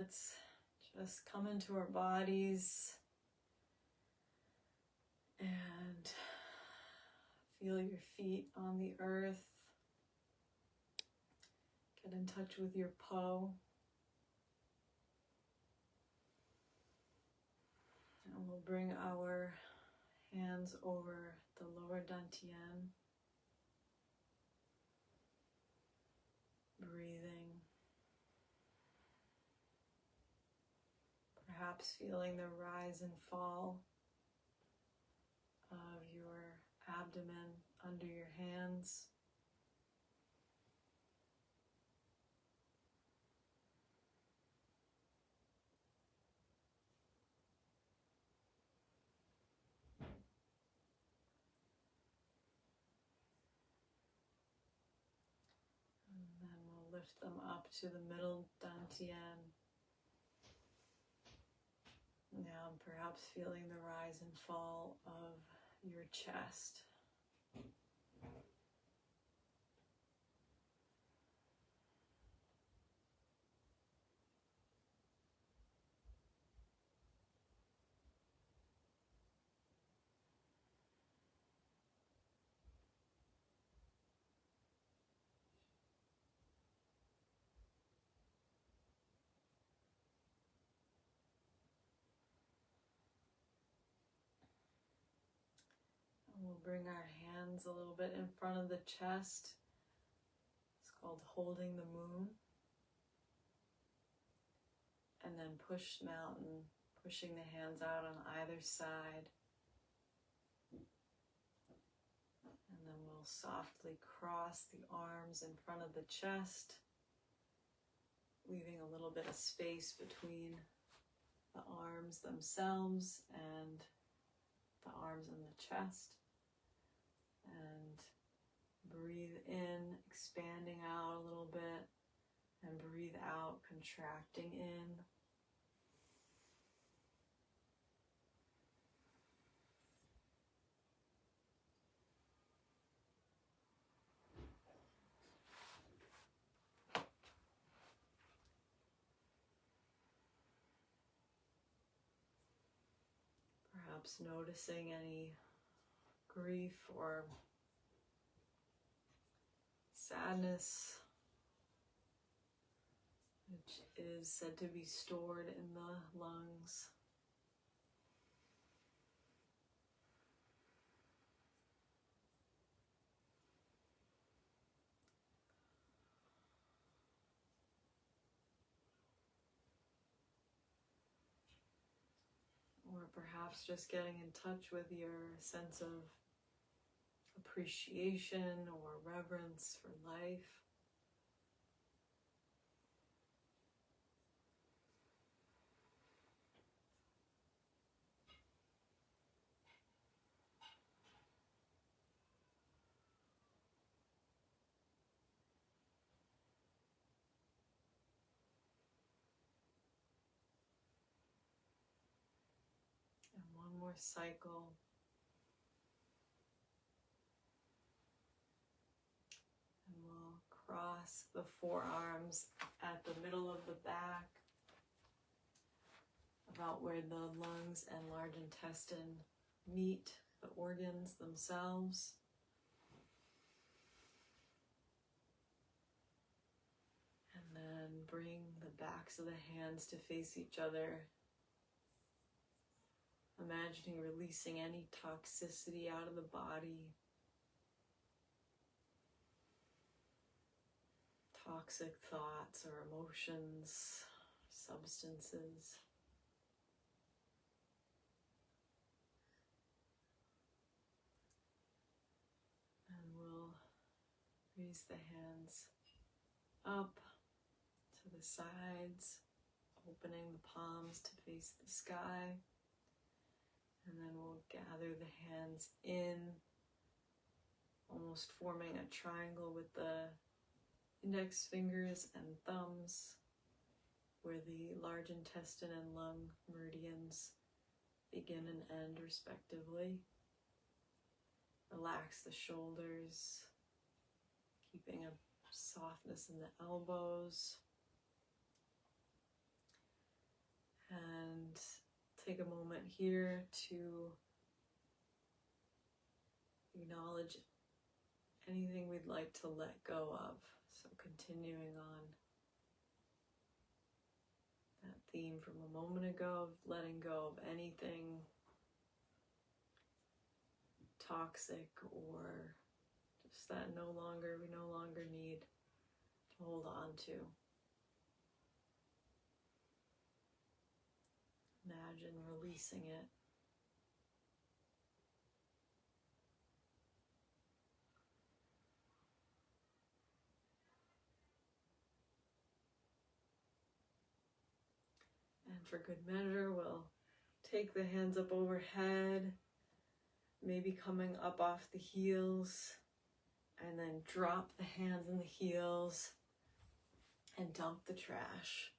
let's just come into our bodies and feel your feet on the earth. Get in touch with your Po. And we'll bring our hands over the lower dantian. Breathing. Perhaps feeling the rise and fall of your abdomen under your hands. And then we'll lift them up to the middle dantian. Now perhaps feeling the rise and fall of your chest. We'll bring our hands a little bit in front of the chest. It's called holding the moon. And then push mountain, pushing the hands out on either side. And then we'll softly cross the arms in front of the chest, leaving a little bit of space between the arms themselves and the arms and the chest. And breathe in, expanding out a little bit, and breathe out, contracting in. Perhaps noticing any grief or sadness which is said to be stored in the lungs. Or perhaps just getting in touch with your sense of appreciation or reverence for life. And one more cycle. And we'll cross the forearms at the middle of the back, about where the lungs and large intestine meet the organs themselves. And then bring the backs of the hands to face each other. Imagining releasing any toxicity out of the body. Toxic thoughts or emotions, substances. And we'll raise the hands up to the sides, opening the palms to face the sky. And then we'll gather the hands in, almost forming a triangle with the index fingers and thumbs, where the large intestine and lung meridians begin and end respectively. Relax the shoulders, keeping a softness in the elbows. take a moment here to acknowledge anything we'd like to let go of. So continuing on that theme from a moment ago of letting go of anything toxic or just that we no longer need to hold on to. Imagine releasing it. And for good measure, we'll take the hands up overhead, maybe coming up off the heels, and then drop the hands in the heels and dump the trash.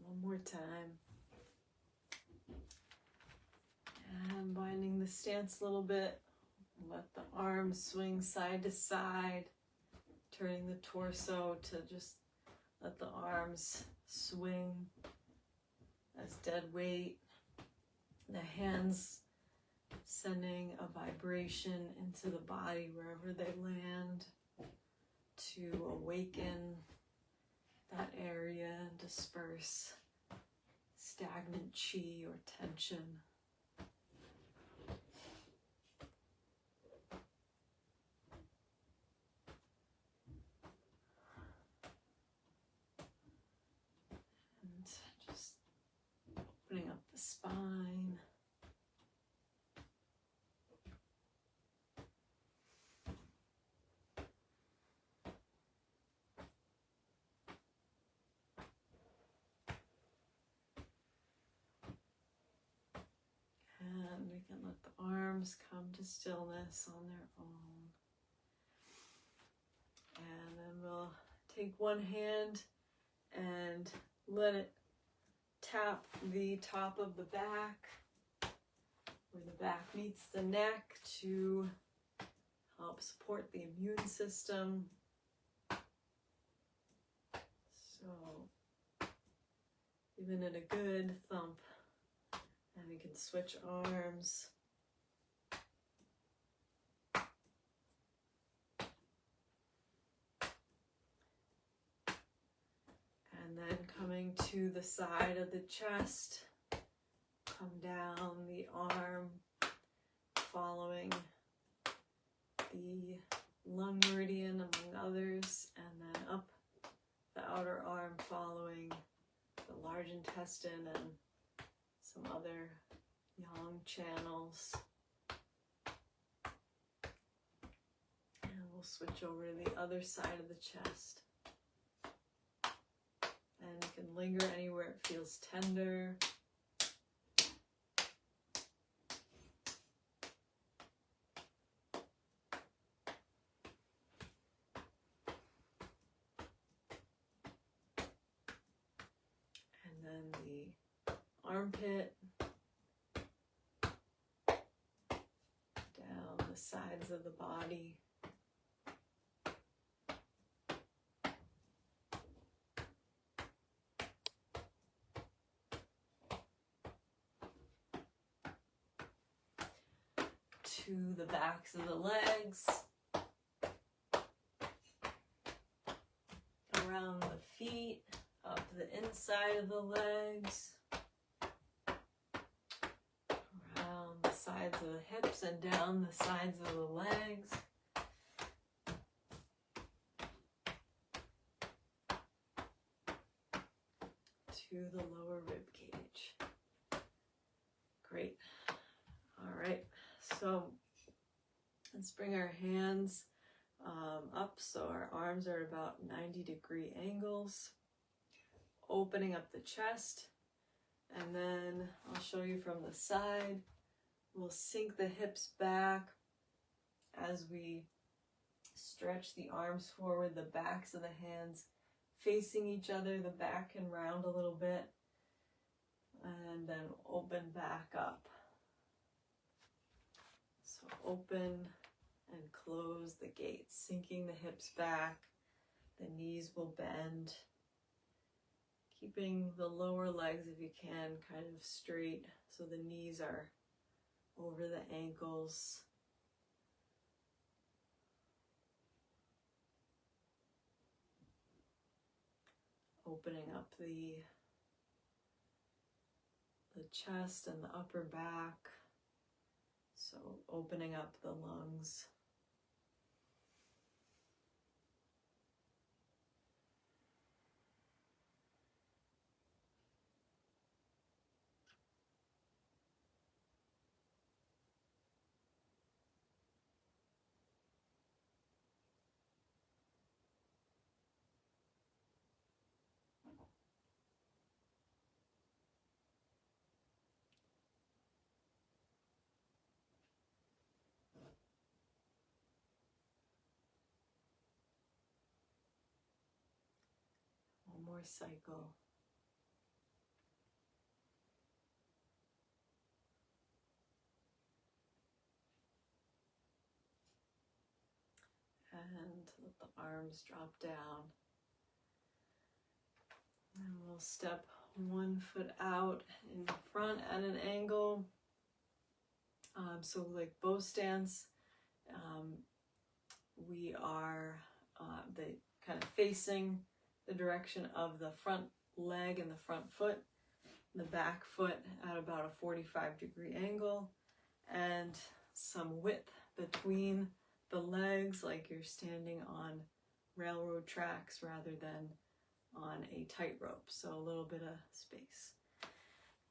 One more time. And binding the stance a little bit. Let the arms swing side to side. Turning the torso to just let the arms swing as dead weight. The hands sending a vibration into the body wherever they land to awaken that area and disperse stagnant chi or tension. And just opening up the spine. And we can let the arms come to stillness on their own. And then we'll take one hand and let it tap the top of the back, where the back meets the neck, to help support the immune system. So giving it a good thump. And we can switch arms. And then coming to the side of the chest, come down the arm, following the lung meridian among others, and then up the outer arm, following the large intestine and some other yang channels. And we'll switch over to the other side of the chest. And you can linger anywhere it feels tender. And then the armpit, down the sides of the body. To the backs of the legs, around the feet, up the inside of the legs, around the sides of the hips and down the sides of the legs. To the lower rib cage. Great. All right. So let's bring our hands up, so our arms are about 90-degree angles, opening up the chest, and then I'll show you from the side. We'll sink the hips back as we stretch the arms forward, the backs of the hands facing each other, the back can round a little bit, and then open back up. So open and close the gates, sinking the hips back, the knees will bend, keeping the lower legs, if you can, kind of straight so the knees are over the ankles. Opening up the chest and the upper back, so opening up the lungs. One more cycle. And let the arms drop down. And we'll step one foot out in front at an angle. So like bow stance, we are the kind of facing the direction of the front leg and the front foot, the back foot at about a 45-degree angle, and some width between the legs, like you're standing on railroad tracks rather than on a tightrope, so a little bit of space.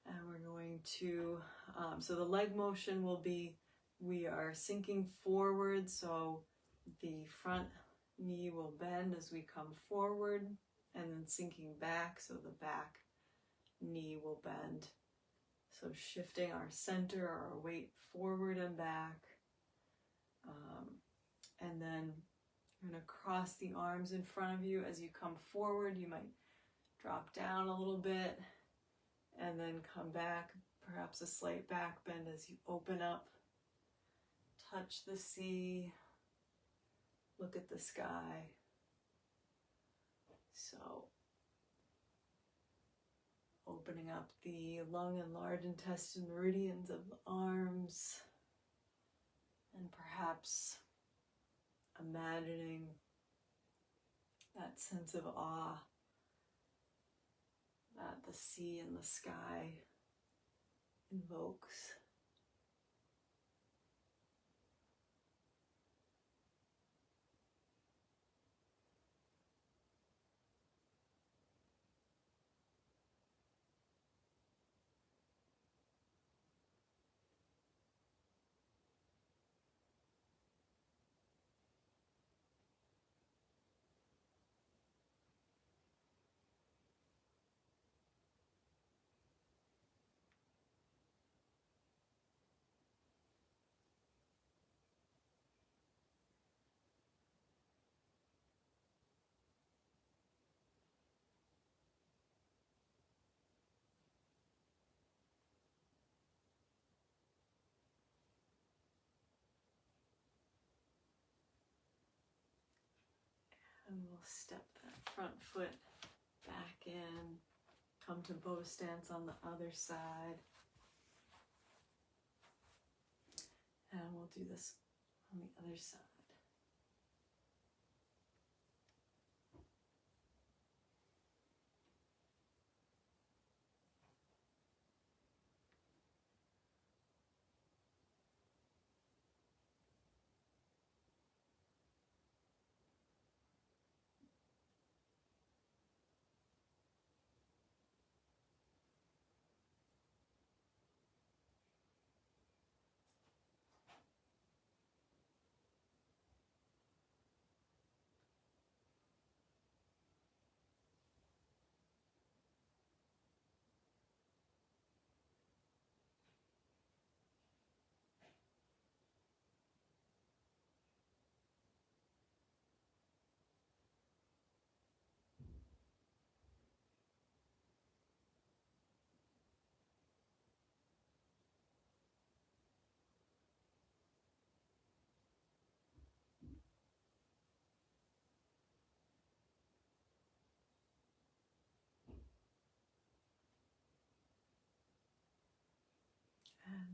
And we're going to, so the leg motion will be, we are sinking forward, so the front knee will bend as we come forward, and then sinking back, so the back knee will bend. So shifting our center, our weight forward and back. And then you're going to cross the arms in front of you as you come forward. You might drop down a little bit and then come back, perhaps a slight back bend as you open up. Touch the sea, look at the sky. So opening up the lung and large intestine meridians of the arms, and perhaps imagining that sense of awe that the sea and the sky invokes. And we'll step that front foot back in, come to bow stance on the other side. And we'll do this on the other side.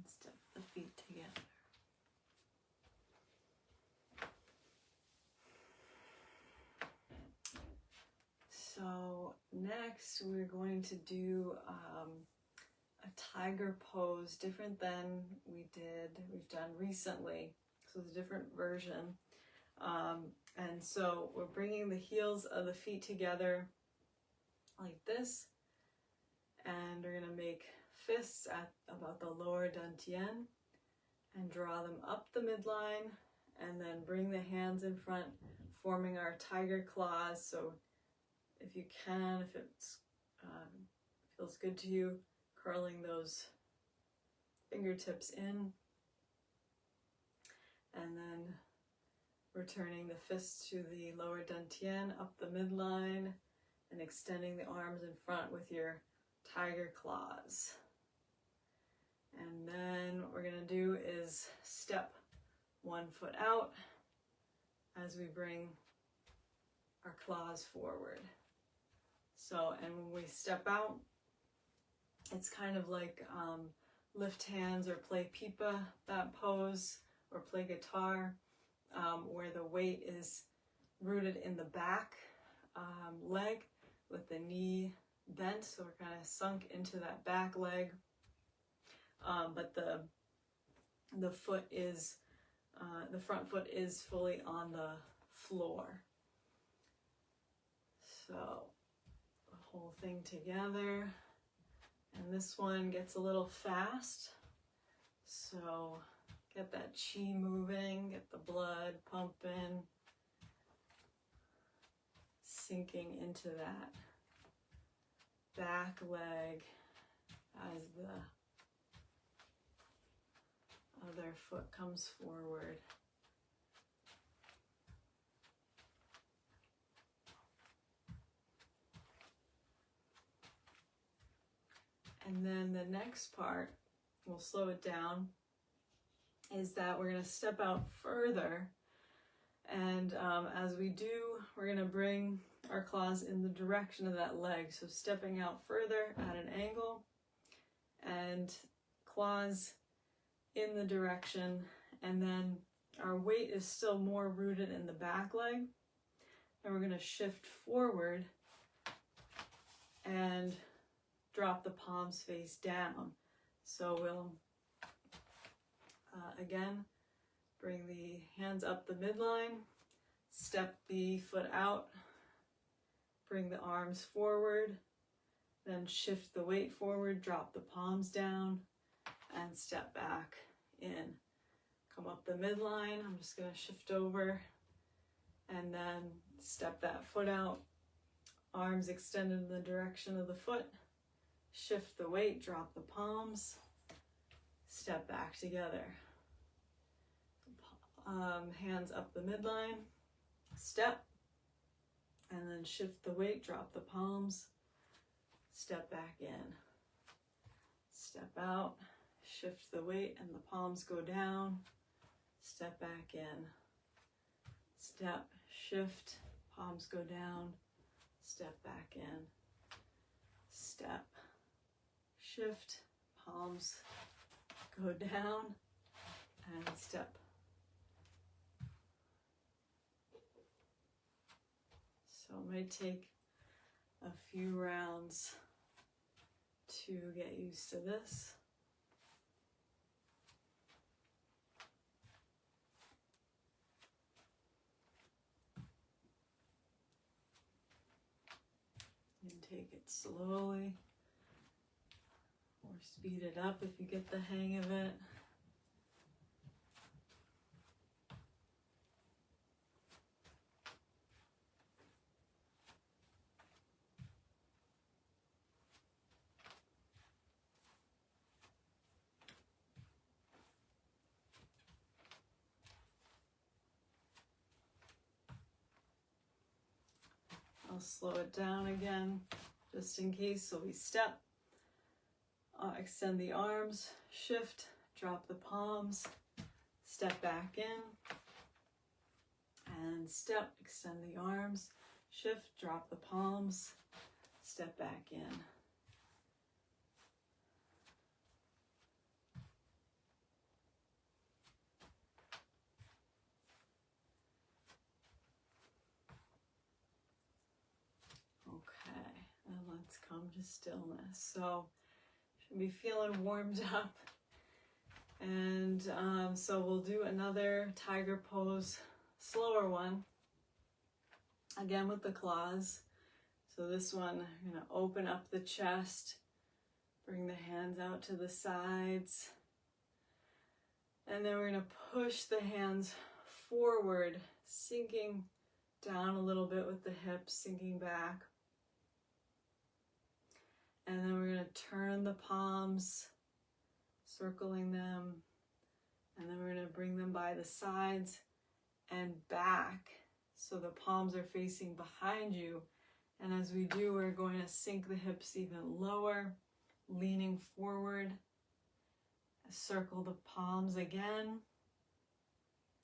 step the feet together. So next we're going to do a tiger pose, different than we've done recently. So it's a different version. And so we're bringing the heels of the feet together like this. And we're going to make fists at about the lower dantian and draw them up the midline, and then bring the hands in front, forming our tiger claws. So if you can, if it's feels good to you, curling those fingertips in, and then returning the fists to the lower dantian, up the midline, and extending the arms in front with your tiger claws. And then what we're going to do is step one foot out as we bring our claws forward. So, and when we step out, it's kind of like lift hands or play pipa, that pose, or play guitar, where the weight is rooted in the back leg with the knee bent, so we're kind of sunk into that back leg, but the foot is the front foot is fully on the floor. So the whole thing together, and this one gets a little fast, so get that chi moving, get the blood pumping, sinking into that back leg as the other foot comes forward. And then the next part, we'll slow it down, is that we're going to step out further. And as we do, we're going to bring our claws in the direction of that leg. So stepping out further at an angle, and claws in the direction. And then our weight is still more rooted in the back leg. And we're going to shift forward and drop the palms face down. So we'll again bring the hands up the midline, step the foot out, bring the arms forward, then shift the weight forward, drop the palms down, and step back in. Come up the midline, I'm just going to shift over, and then step that foot out, arms extended in the direction of the foot, shift the weight, drop the palms, step back together. Hands up the midline, step, and then shift the weight, drop the palms, step back in. Step out, shift the weight, and the palms go down, step back in. Step, shift, palms go down, step back in. Step, shift, palms go down, and step. So it might take a few rounds to get used to this. And take it slowly, or speed it up if you get the hang of it. I'll slow it down again, just in case. So we step, extend the arms, shift, drop the palms, step back in, and step, extend the arms, shift, drop the palms, step back in. come to stillness. So should be feeling warmed up. And so we'll do another tiger pose, slower one, again with the claws. So this one, I'm going to open up the chest, bring the hands out to the sides, and then we're going to push the hands forward, sinking down a little bit with the hips, sinking back. And then we're going to turn the palms, circling them, and then we're going to bring them by the sides and back so the palms are facing behind you. And as we do, we're going to sink the hips even lower, leaning forward. Circle the palms again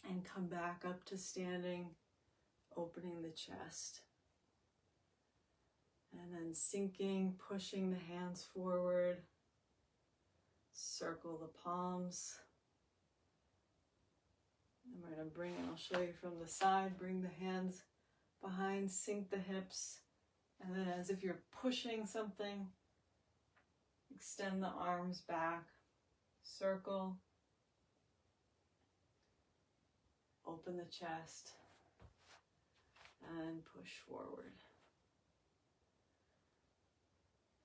and come back up to standing, opening the chest. And then sinking, pushing the hands forward. Circle the palms. And we're going to bring, and I'll show you from the side, bring the hands behind, sink the hips. And then as if you're pushing something, extend the arms back, circle, open the chest, and push forward.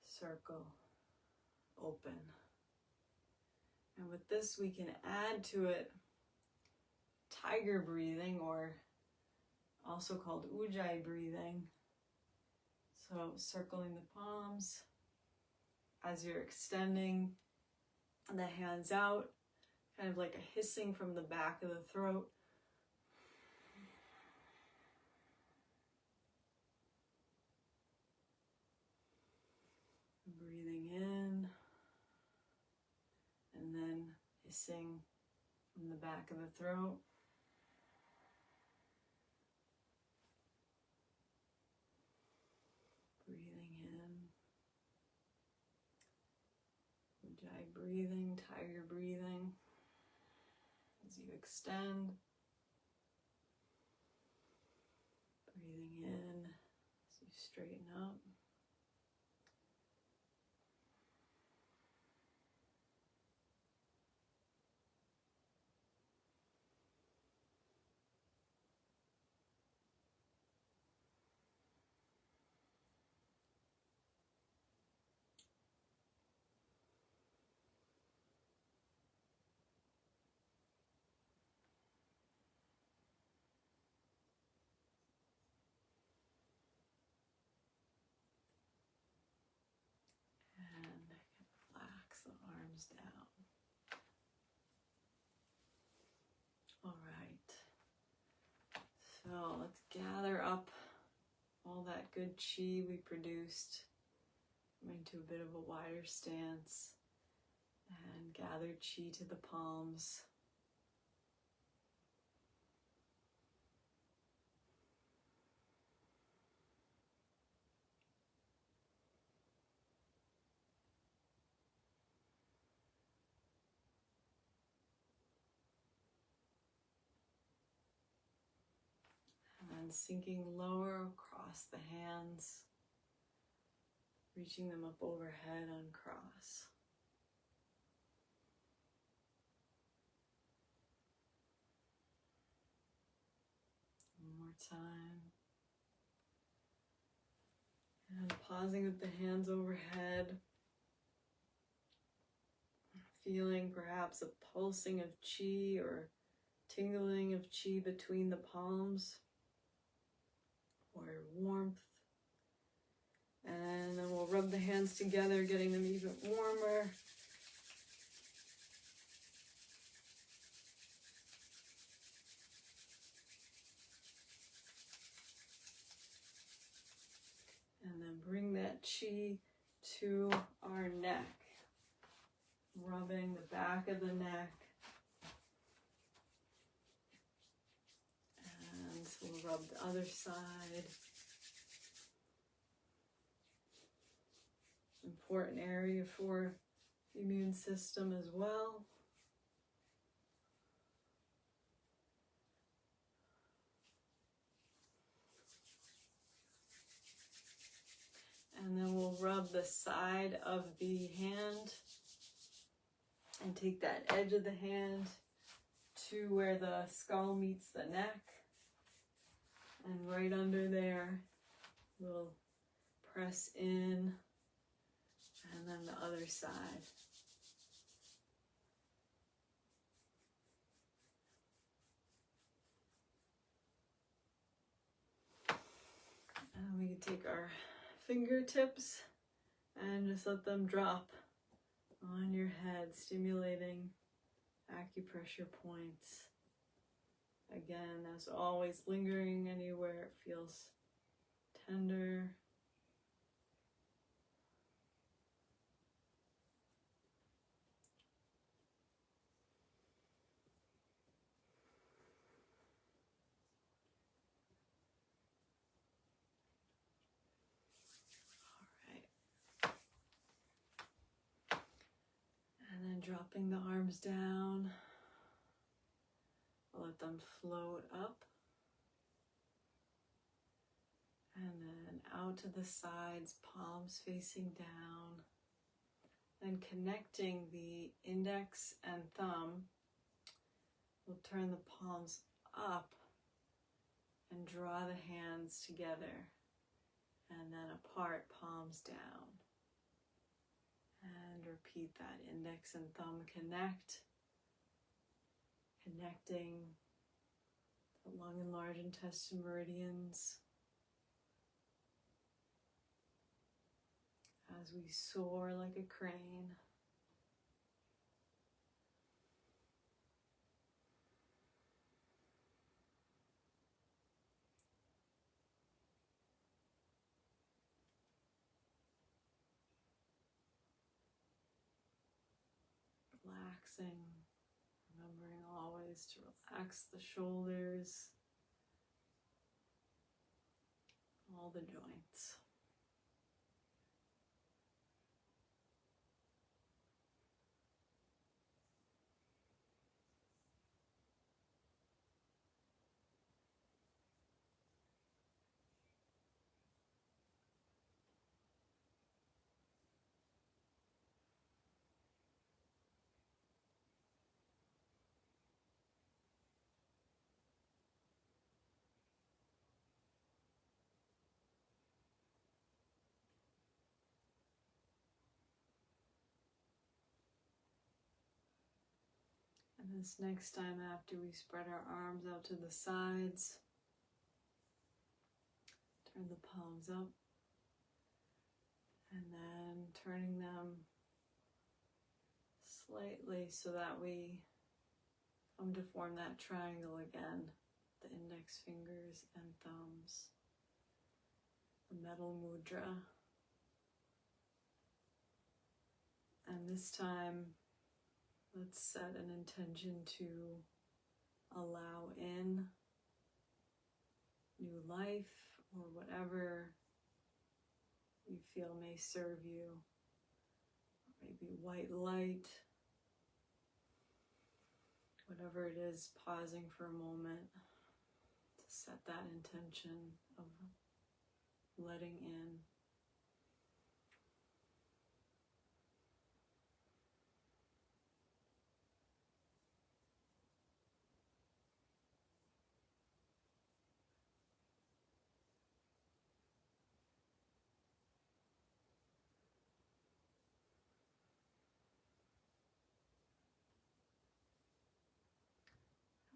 Circle, open. And with this, we can add to it tiger breathing, or also called ujjayi breathing. So circling the palms as you're extending the hands out, kind of like a hissing from the back of the throat. Breathing in, and then hissing from the back of the throat. Breathing in, ujjayi breathing, tiger breathing, as you extend. Breathing in, as you straighten up. Relax the arms down. All right. So let's gather up all that good chi we produced into a bit of a wider stance, and gather chi to the palms. And sinking lower across the hands, reaching them up overhead, uncross. One more time. And pausing with the hands overhead, feeling perhaps a pulsing of chi or tingling of chi between the palms, or warmth. And then we'll rub the hands together, getting them even warmer. And then bring that chi to our neck, rubbing the back of the neck. And we'll rub the other side. Important area for the immune system as well. And then we'll rub the side of the hand and take that edge of the hand to where the skull meets the neck. And right under there, we'll press in, and then the other side. And we can take our fingertips and just let them drop on your head, stimulating acupressure points. Again, as always, lingering anywhere it feels tender. And then dropping the arms down, let them float up. And then out to the sides, palms facing down. Then connecting the index and thumb, we'll turn the palms up and draw the hands together. And then apart, palms down. And repeat that, index and thumb connect, connecting the lung and large intestine meridians as we soar like a crane. Relaxing, remembering always to relax the shoulders, all the joints. And this next time after we spread our arms out to the sides, turn the palms up, and then turning them slightly so that we come to form that triangle again, the index fingers and thumbs, the metal mudra. And this time, let's set an intention to allow in new life or whatever you feel may serve you. Maybe white light, whatever it is, pausing for a moment to set that intention of letting in.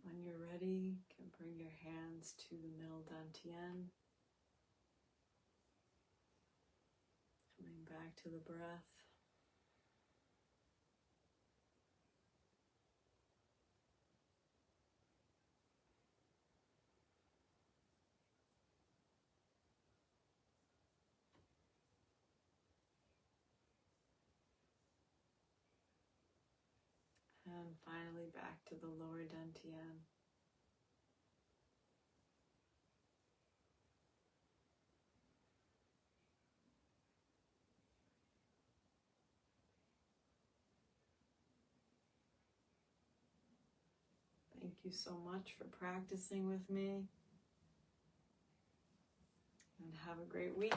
When you're ready, you can bring your hands to the middle dantian. Coming back to the breath. And finally back to the lower dantian. Thank you so much for practicing with me, and have a great week.